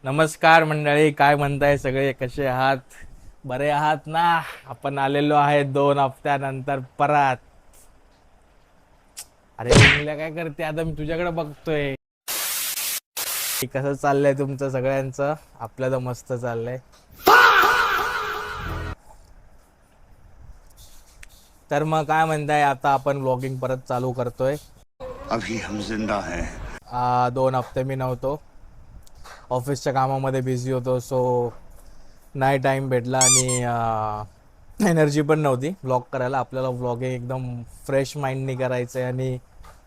नमस्कार मंडळी, काय म्हणताय सगळे, कसे आहात? बरे आहात ना? आपण आलेलो आहे 2 हफ्त्यानंतर परत. अरे उंगल्या काय करते आता, मी तुझ्याकडे बघतोय. कसं चाललंय तुमचं सगळ्यांचं? आपलं तर मस्त चाललंय. तर मग काय म्हणताय, आता आपण व्लॉगिंग परत चालू करतोय. अभी हम जिंदा हैं. 2 हफ्ते मी नव्हतो, ऑफिसच्या कामामध्ये बिझी होतो, सो नाही टाईम भेटला आणि एनर्जी पण नव्हती व्लॉग करायला. आपल्याला व्लॉगिंग एकदम फ्रेश माइंडनी करायचं आहे आणि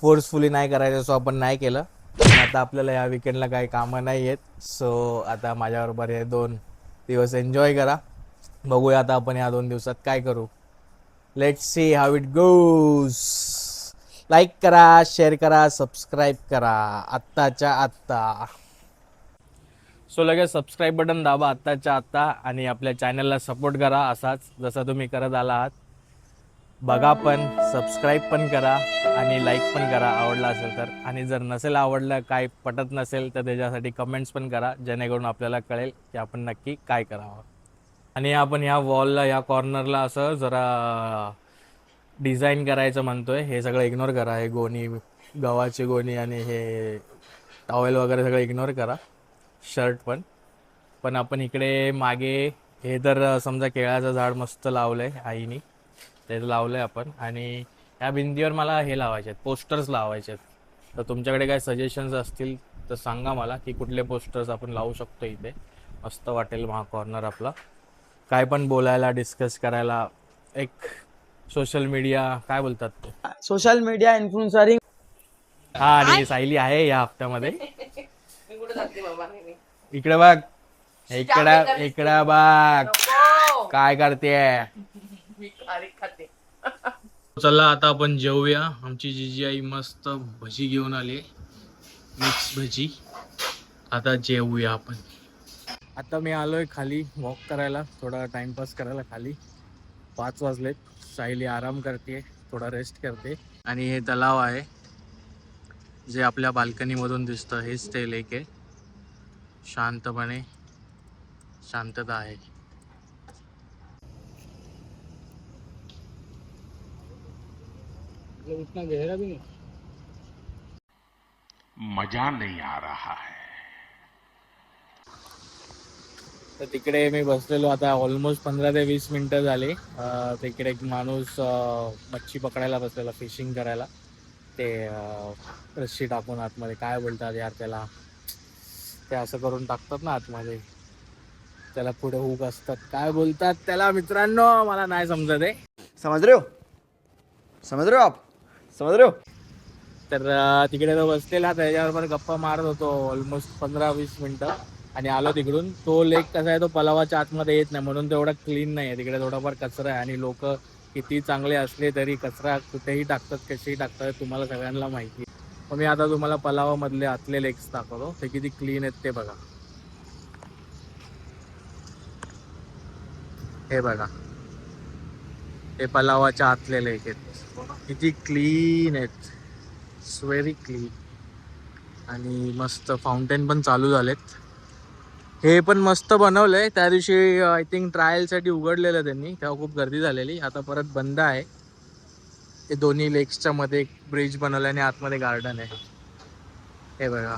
फोर्सफुली नाही करायचं, सो आपण नाही केलं. पण आता आपल्याला या विकेंडला काही कामं नाही आहेत, सो आता माझ्याबरोबर हे 2 दिवस एन्जॉय करा. बघूया आता आपण या 2 दिवसात काय करू. Let's see how it goes. Like करा, शेअर करा, सबस्क्राईब करा आत्ताच्या आत्ता. सो लगेच सबस्क्राईब बटन दाबा आत्ताच्या आत्ता आणि आपल्या चॅनलला सपोर्ट करा असाच जसा तुम्ही करत आला आहात. बघा पण, सबस्क्राईब पण करा आणि लाईक पण करा आवडला असेल तर. आणि जर नसेल आवडलं, काय पटत नसेल तर त्याच्यासाठी कमेंट्स पण करा, जेणेकरून आपल्याला कळेल की आपण नक्की काय करावं. आणि आपण ह्या वॉलला, ह्या कॉर्नरला असं जरा डिझाईन करायचं म्हणतोय. हे सगळं इग्नोर करा, हे गोणी, गव्हाची गोणी आणि हे टॉवेल वगैरे सगळं इग्नोर करा, शर्ट पण. पण आपण इकडे मागे हे तर समजा केळाचं झाड मस्त लावलं आहे आईनी, ते लावलं आहे आपण. आणि ह्या भिंतीवर मला हे लावायचे आहेत, पोस्टर्स लावायचे आहेत. तर तुमच्याकडे काय सजेशन्स असतील तर सांगा मला की कुठले पोस्टर्स आपण लावू शकतो इथे. मस्त वाटेल हा कॉर्नर आपला, काय पण बोलायला, डिस्कस करायला. एक सोशल मीडिया काय बोलतात ते, सोशल मीडिया इन्फ्लुएन्सरिंग. हा. आणि सायली आहे या हप्त्यामध्ये. इकडे बघ, इकडे इकडे बघ काय करते. चला आता आपण जेवूया. आमची जीजी आई मस्त भजी घेऊन आली, मिक्स भजी. आता जेवूया आपण. आता मी आलोय खाली वॉक करायला, थोडा टाइमपास करायला खाली. 5 वाजलेत. सायली आराम करते, थोडा रेस्ट करते. आणि हे तलाव आहे जे आपल्या बाल्कनी मधून दिसतं, हेच ते लेक आहे. शांतपणे शांतता आहे. इतना गहरा भी नहीं. मजा नहीं आ रहा है. तर तिकडे मी बसलेलो आता ऑलमोस्ट 15 ते 20 मिनटं झाले. तिकडे एक माणूस मच्छी पकडायला बसलेला, फिशिंग करायला. ते रस्सी टाकून आतमध्ये, काय बोलतात यार त्याला, ते असं करून टाकतात ना आतमध्ये, त्याला पुढे हुक असतात, काय बोलतात त्याला मित्रांनो, मला नाही समजत आहे. समझ रहे हो? समझ रहे हो आप? समझ रहे हो? तर तिकडे तो बसलेला, त्याच्याबरोबर गप्पा मारत होतो ऑलमोस्ट 15-20 मिनटं. आणि आलो तिकडून. तो लेक कसा आहे, तो पलावाच्या आतमध्ये येत नाही, म्हणून तेवढा क्लीन नाही आहे. तिकडे थोडाफार कचरा आहे आणि लोक किती चांगले असले तरी कचरा कुठेही टाकतात, कसेही टाकतात, तुम्हाला सगळ्यांना माहिती. मग मी आता तुम्हाला पलावामधले आतले लेक्स दाखवतो, ते किती क्लीन आहेत ते बघा. हे बघा, हे पलावाच्या आतले लेक आहेत, किती क्लीन आहेत, व्हेरी क्लीन. आणि मस्त फाउंटेन पण चालू झालेत. हे पण मस्त बनवलंय. त्या दिवशी आय थिंक ट्रायलसाठी उघडलेलं त्यांनी, तेव्हा खूप गर्दी झालेली. आता परत बंद आहे. ते दोन्ही लेक्सच्या मध्ये एक ब्रिज बनवलं आणि आतमध्ये गार्डन आहे. हे बघा,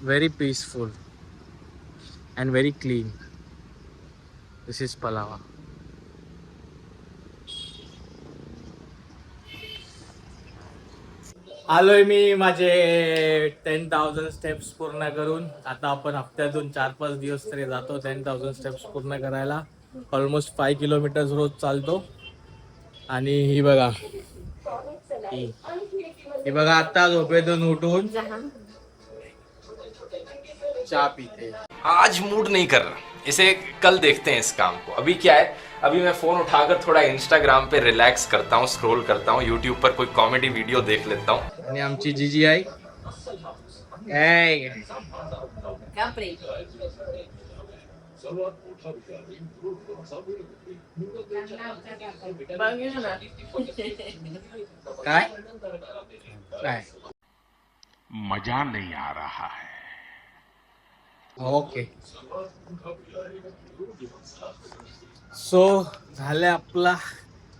very peaceful and very clean. This is Pallava. आलोय मी माझे 10,000 स्टेप्स पूर्ण करून. आता आपण हफ्त्यातून 4-5 दिवस तरी जातो 10,000 स्टेप्स पूर्ण करायला. ऑलमोस्ट 5 किलोमीटर्स रोज चालतो. आणि ही बघा, ही बघा आता झोपेतून उठून चहा पीते. आज मूड नहीं कर रहा, इसे कल देखते हैं इस काम को. अभी क्या है, अभी मैं फोन उठाकर थोड़ा इंस्टाग्राम पे रिलैक्स करता हूँ, स्क्रॉल करता हूँ, यूट्यूब पर कोई कॉमेडी वीडियो देख लेता हूँ. आणि आमची जीजी आई ए काय काय मजा नहीं आ रहा है. ओके. सो झालंय आपला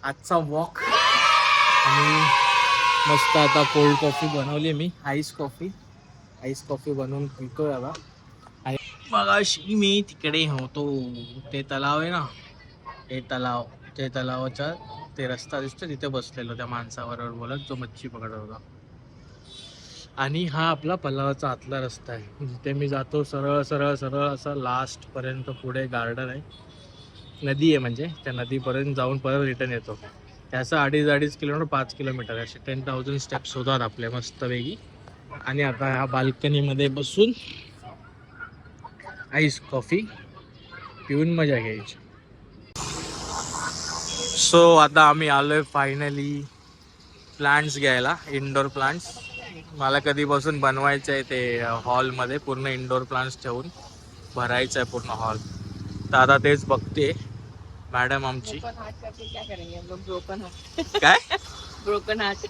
आजचा वॉक आणि मस्त आता कोल्ड कॉफी बनवली मी, आईस कॉफी बनवून पितोय आता. आणि मगाशी मी तिकडे होतो, ते तलाव आहे ना, ते तलावाच्या ते रस्ता दिसतो तिथे बसलेलो त्या माणसाबरोबर बोलत, जो मच्छी पकडत होता. आणि हा आपला पल्लावाचा आतला रस्ता आहे, जिथे मी जातो सरळ सरळ सरळ असं लास्ट पर्यंत. पुढे गार्डन आहे, नदी आहे, म्हणजे त्या नदीपर्यंत जाऊन परत रिटर्न येतो. त्याचं 2.5 किलोमीटर 5 किलोमीटर असे 10,000 स्टेप्स होतात आपले मस्तपैकी. आणि आता ह्या बाल्कनीमध्ये बसून आईस कॉफी पिऊन मजा घ्यायची. सो आता आम्ही आलोय फायनली प्लांट्स घ्यायला, इंडोर प्लांट्स. मला कधीपासून बनवायचं आहे ते हॉलमध्ये पूर्ण इंडोर प्लांट्स ठेवून भरायचं आहे पूर्ण हॉल. तर आता तेच बघते मॅडम आमची. काय ब्रोकन हार्ट.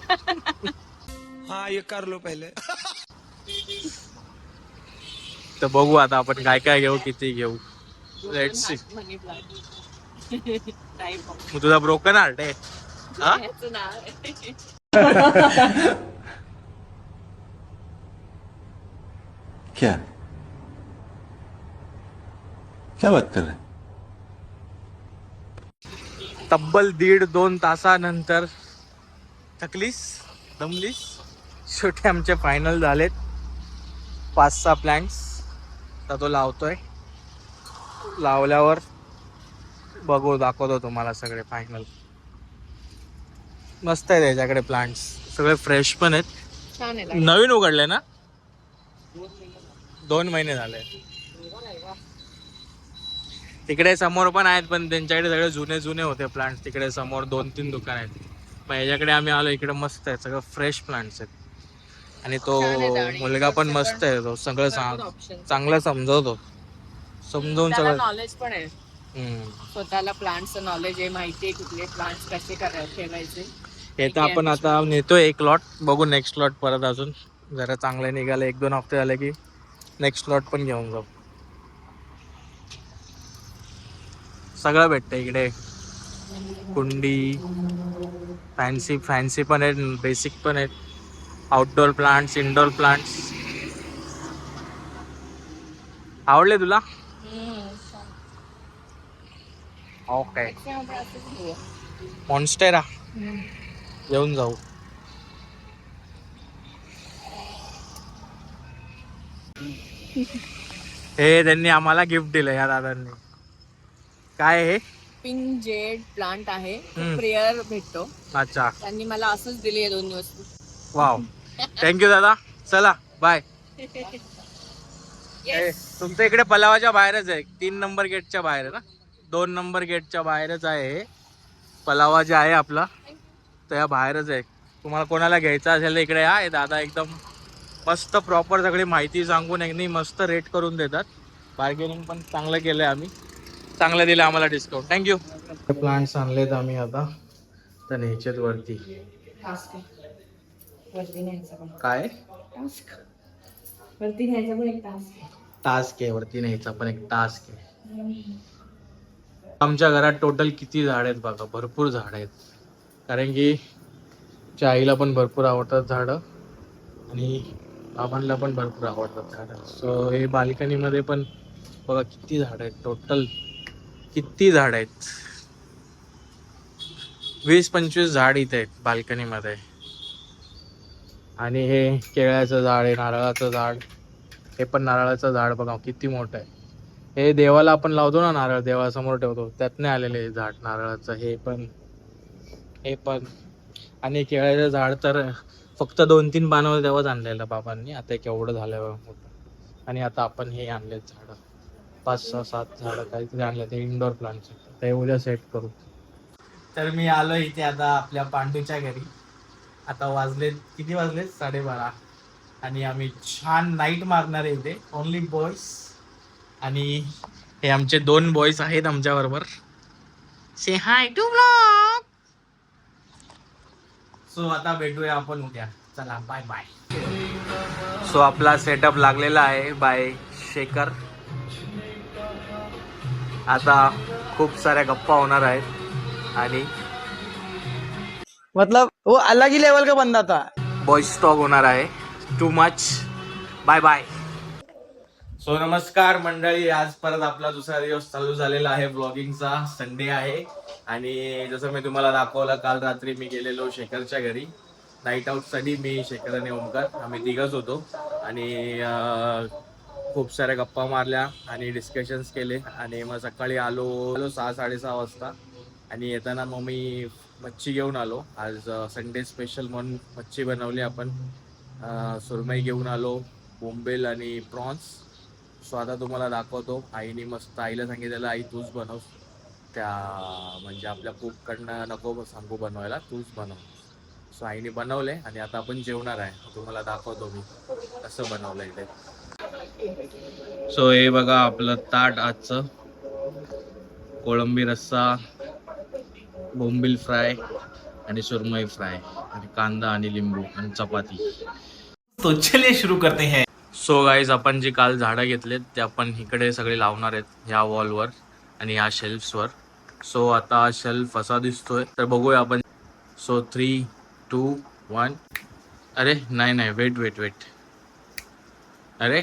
हाँ ये कर लो पहले. तर बघू आता आपण काय काय घेऊ, किती घेऊ. Let's see. Money plant. मग तुझा ब्रोकन हार्ट आहे हा? क्या क्या बात कर रहे हैं? तब्बल 1.5-2 तासानंतर थकलीस, दमलीस. शेवटी आमचे फायनल झालेत 5-6 प्लॅन्ट्स. तर तो लावतोय, लावल्यावर बघू, दाखवतो तुम्हाला सगळे फायनल. मस्त आहे त्याच्याकडे प्लांट्स, सगळे फ्रेश पण आहेत. छान आहे. नवीन उघडले ना, 2 महिने झाले. तिकडे समोर पण आहेत, पण त्यांच्याकडे सगळे जुने जुने होते प्लांट्स. तिकडे समोर 2-3 दुकान आहेत. मग याच्याकडे आम्ही आलो, इकडे मस्त आहे, सगळं फ्रेश प्लांट्स आहेत. आणि तो मुलगा पण मस्त आहे, तो सगळं चांगलं समजवतो, समजवून सगळं. नॉलेज पण आहे, स्वतःला प्लांटचं नॉलेज आहे, माहिती आहे कुठले प्लांट्स कसे ठेवायचे. हे तर आपण आता नेतोय एक लॉट, बघू नेक्स्ट लॉट परत अजून जरा चांगले निघाले. 1-2 हफ्ते झाले की नेक्स्ट लॉट पण घेऊन जाऊ. सगळं भेटतं इकडे, कुंडी, फॅन्सी पण आहेत, बेसिक पण आहेत, आउटडोर प्लांट्स, इंडोर प्लांट्स. आवडले तुला? ओके. मॉन्स्टेरा घेऊन जाऊ. हे त्यांनी आम्हाला गिफ्ट दिलं या दादांनी. काय हे? पिंक जेड प्लांट आहे, प्रेयर भेटतो. अच्छा, त्यांनी मला असंच दिली आहे 2 वस्तू. वाव, थँक्यू दादा. चला बाय. तुमच्या इकडे पलावाच्या बाहेरच आहे, 3 नंबर गेटच्या बाहेर आहे ना, 2 नंबर गेटच्या बाहेरच आहे हे पलावा जे आहे आपला, त्या बाहेरच आहे. तुम्हाला कोणाला घ्यायचं असेल तर इकडे या. हे दादा एकदम मस्त प्रॉपर सगळी माहिती सांगून एकदम मस्त रेट करून देतात. बार्गेनिंग पण चांगलं केलं आहे आम्ही, चांगलं दिलं आम्हाला डिस्काउंट. थँक्यू. प्लांट्स आणलेत आम्ही आता, तर न्यायचेत वरती. काय वरती न्यायचा पण एक टास्क आहे, वरती न्यायचा पण एक टास्क आहे. आमच्या घरात टोटल किती झाड आहेत बघा, भरपूर झाड आहेत. कारण की आईला पण भरपूर आवडतात झाडं आणि बाबांना पण भरपूर आवडतात झाडं. सो हे बाल्कनीमध्ये पण बघा किती झाड आहेत, टोटल किती झाड आहेत. 20-25 झाड इथे आहेत बाल्कनीमध्ये. आणि हे केळ्याचं झाड आहे, नारळाचं झाड, हे पण नारळाचं झाड बघा किती मोठं आहे. हे देवाला आपण लावतो ना, नारळ देवासमोर ठेवतो, त्यातनं आलेले झाड नारळाचं. हे पण आणि केळ्याचं झाड तर फक्त 2-3 पानं तेव्हाच आणलेलं बाबांनी. आता केवढं झालं मोठं. आणि आता आपण हे आणले झाडं, 5-6-7 झाडं काहीतरी आणले, ते इंडोर प्लांट्स. ते उद्या सेट करू. तर मी आलो इथे आता आपल्या पांडूच्या घरी. आता किती वाजले 12:30. आणि आम्ही छान नाईट मारणार आहे इथे, ओनली बॉईज. आणि हे आमचे 2 बॉईज आहेत आमच्या बरोबर. से हाय टू व्लॉग. सो आता भेटूया आपण उद्या. चला बाय बाय. सो आपला सेटअप लागलेला आहे बाय शेखर. आता खूप साऱ्या गप्पा होणार आहेत आणि मतलब वो अलग ही लेवल का बंदा था. बॉयज टॉक होणार आहे. Too much. Bye bye. So नमस्कार मंडळी, आज परत आपला दुसरा दिवस चालू झालेला आहे ब्लॉगिंगचा. संडे आहे आणि जसं मी तुम्हाला दाखवलं, काल रात्री मी गेलेलो शेखरच्या घरी नाईट आऊटसाठी. मी, शेखर आणि ओमकार आम्ही तिघच होतो आणि खूप साऱ्या गप्पा मारल्या आणि डिस्कशन्स केले आणि मग सकाळी आलो 6-6:30 वाजता आणि येताना मग मी मच्छी घेऊन आलो. आज संडे स्पेशल म्हणून मच्छी बनवली आपण. सुरमई घेऊन आलो, बोंबील आणि प्रॉन्स. सो आता तुम्हाला दाखवतो. आईने मस्त, आईला सांगितलेलं आई तूच बनव, त्या म्हणजे आपल्या कुककडनं नको सांगू बनवायला, तूच बनव. सो आईने बनवले आणि आता आपण जेवणार आहे. तुम्हाला दाखवतो मी कसं बनवलंय ते. सो हे बघा आपलं ताट आजचं. कोळंबी रस्सा, बोंबील फ्राय आणि सुरमई फ्राय आणि कांदा आणि लिंबू आणि चपाती. तो चलिए शुरू करते हैं. सो गाईज, आपण जी काल झाडं घेतलेत ते आपण इकडे सगळे लावणार आहेत, ह्या वॉलवर आणि ह्या शेल्फ्सवर. सो आता शेल्फ असा दिसतोय, तर बघूया आपण. सो 3, 2, 1. अरे नाही, वेट. अरे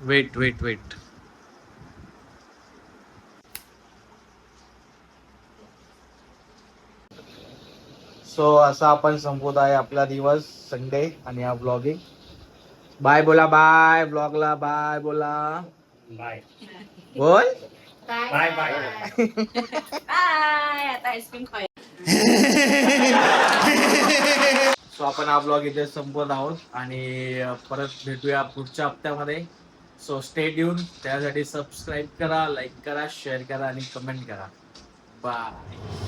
वेट. सो असा आपण संपवत आहे आपला दिवस संडे आणि हा ब्लॉगिंग. बाय बोला, बाय ब्लॉगला, बाय बोला, बाय बोल, बाय बाय. आता आईस्क्रीम खाऊया. सो आपण हा ब्लॉग इथे संपवत आहोत आणि परत भेटूया पुढच्या हप्त्यामध्ये. So stay tune. त्यासाठी सबस्क्राईब करा, लाईक करा, शेअर करा आणि कमेंट करा. बाय.